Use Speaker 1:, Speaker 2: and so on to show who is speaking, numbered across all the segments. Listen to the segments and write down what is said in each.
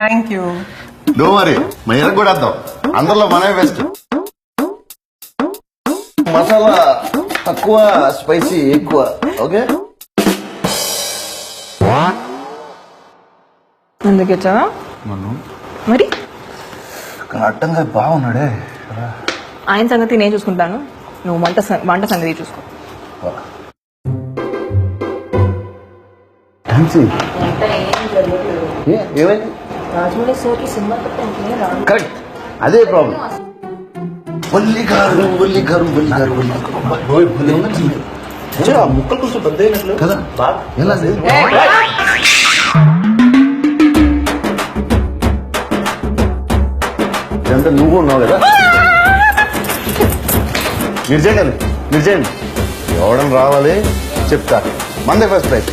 Speaker 1: Thank you.
Speaker 2: Do మరి మయ్యకు కూడా వద్దాం, అందరిలో మనమే బెస్ట్. మసాలా తక్కువ, స్పైసీ ఎక్కువ. ఓకే,
Speaker 1: అందుకే వచ్చావా మరి?
Speaker 2: అడ్డంగా బాగున్నాడే.
Speaker 1: ఆయన సంగతి నేను చూసుకుంటాను, నువ్వు వంట సంగతి చూసుకో.
Speaker 2: ఏమైంది?
Speaker 1: రాజమౌళి సార్కి సినిమా
Speaker 2: కరెక్ట్, అదే ప్రాబ్లం.
Speaker 3: ముక్కలు కొంచెం పెద్ద అయినట్లు
Speaker 2: కదా ఎలా ఇదంతా నువ్వు ఉన్నావు కదా. మీరు చేయండి ఎవడం రావాలి చెప్తా. మందే first prize.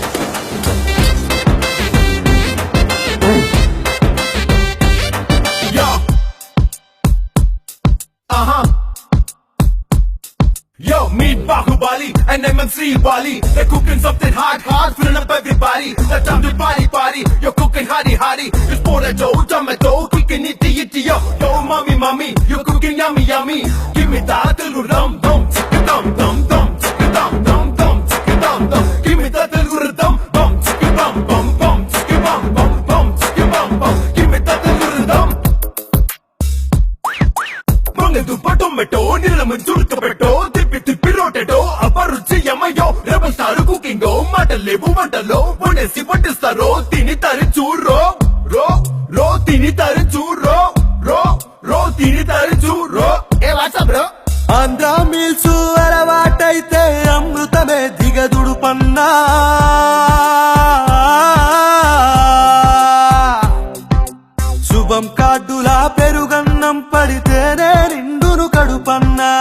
Speaker 4: Yo, meet Bahubali and MMC Bali. They're cooking something hot, filling up everybody. The time to party. You're cooking hardy. Just pour that dough, tomato, kicking itty. Yo, mommy, you're cooking yummy. Give me that little dum, chicka dum, chicka dum, chicka dum. Give me that little dum, chicka bum, chicka bum, chicka bum. Give me that little dum. బంగదుంప tomato నీళ్ళము చురుకబెట్టో తిప్పి రోటెటో అపరుచి యమయో rebel star cooking మాటలేవు వంటలో వండేసి పట్టిస్తారో తిని తరి చూరో రో తిని తరి చూరో రో తిని తరి చూరో. ఏ వాట్సాప్ బ్రో? ఆంధ్ర మీల్స్ అలవాటైతే అమృతమే దిగదుడు పన్నా. శుభం కార్డులా పెరుగన్నం పడితేనే నిండును కడుపన్నా.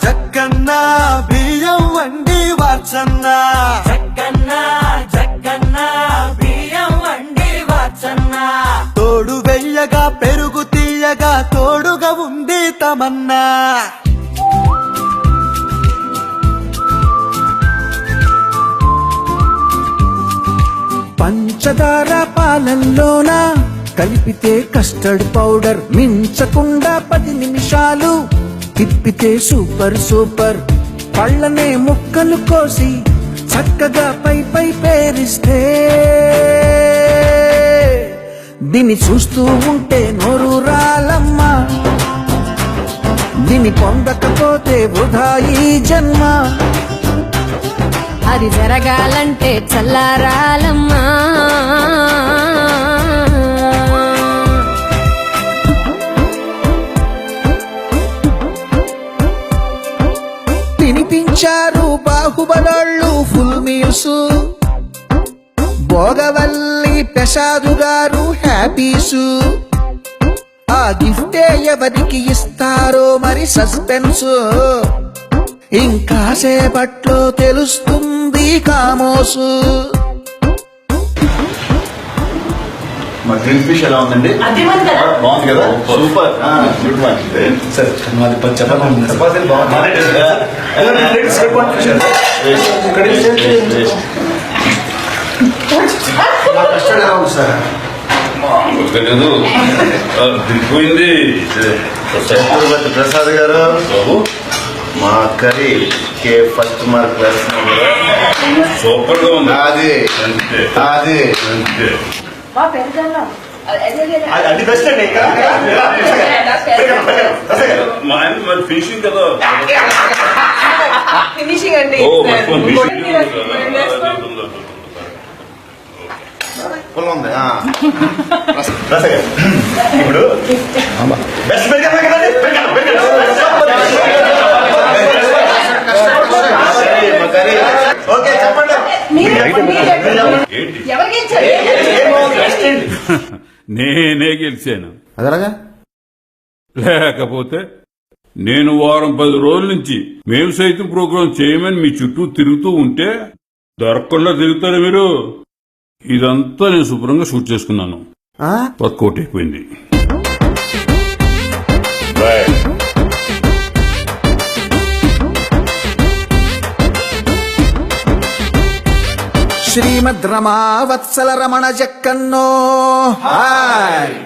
Speaker 4: జక్కన్నా బియ్యం వండి వార్చన్నా. జక్కన్నా బియ్యం వండి వార్చన్నా. తోడు వెయ్యగా పెరుగు తీయగా తోడుగా ఉంది తమన్నా. పంచదార పాలల్లోన కలిపితే కస్టర్డ్ పౌడర్ మించకుండా 10 నిమిషాలు తిప్పితే సూపర్. పళ్ళనే ముక్కలు కోసి చక్కగా పై పేరిస్తే దీన్ని చూస్తూ ఉంటే నోరు రాలమ్మా. దీన్ని పొందకపోతే వృధా ఈ జన్మ.
Speaker 5: అది జరగాలంటే చల్లారాలమ్మా.
Speaker 4: తినిపించారు బాహుబలాళ్ళు ఫుల్ మీల్స్. భోగవల్లి ప్రసాదు గారు హ్యాపీసు. ఆ గిఫ్టే ఎవరికి ఇస్తారో మరి సస్పెన్స్. ఇంకా సేపట్లో తెలుస్తుంది కామోసు.
Speaker 2: మా గ్రిల్ ఫిష్ ఎలా ఉందండి? బాగుంది కదా, సూపర్. Good morning sir. చపాతీలు బాగుంది.
Speaker 6: దిగిపోయింది.
Speaker 2: చక్రవర్తి ప్రసాద్ గారు, మా కర్రీ కే ఫస్ట్ మార్క్
Speaker 6: సూపర్ గా ఉంది.
Speaker 2: అది
Speaker 3: అది బెస్ట్ అండి.
Speaker 6: మా ఆయన మరి ఫినిషింగ్ కదా.
Speaker 1: ఫినిషింగ్ అండి.
Speaker 2: ఫుల్ ఉంది.
Speaker 3: ఇప్పుడు బెస్ట్ ఓకే చెప్పండి.
Speaker 6: నేనే గెలిచాను.
Speaker 2: అదరగా
Speaker 6: లేకపోతే నేను వారం 10 రోజుల నుంచి మేము సైతం ప్రోగ్రాం చేయమని మీ చుట్టూ తిరుగుతూ ఉంటే దొరకకుండా తిరుగుతారు మీరు. ఇదంతా నేను శుభ్రంగా షూట్ చేసుకున్నాను. వర్కౌట్ అయిపోయింది.
Speaker 7: శ్రీమద్ రమావత్సల రమణ జక్కన్నో హాయ్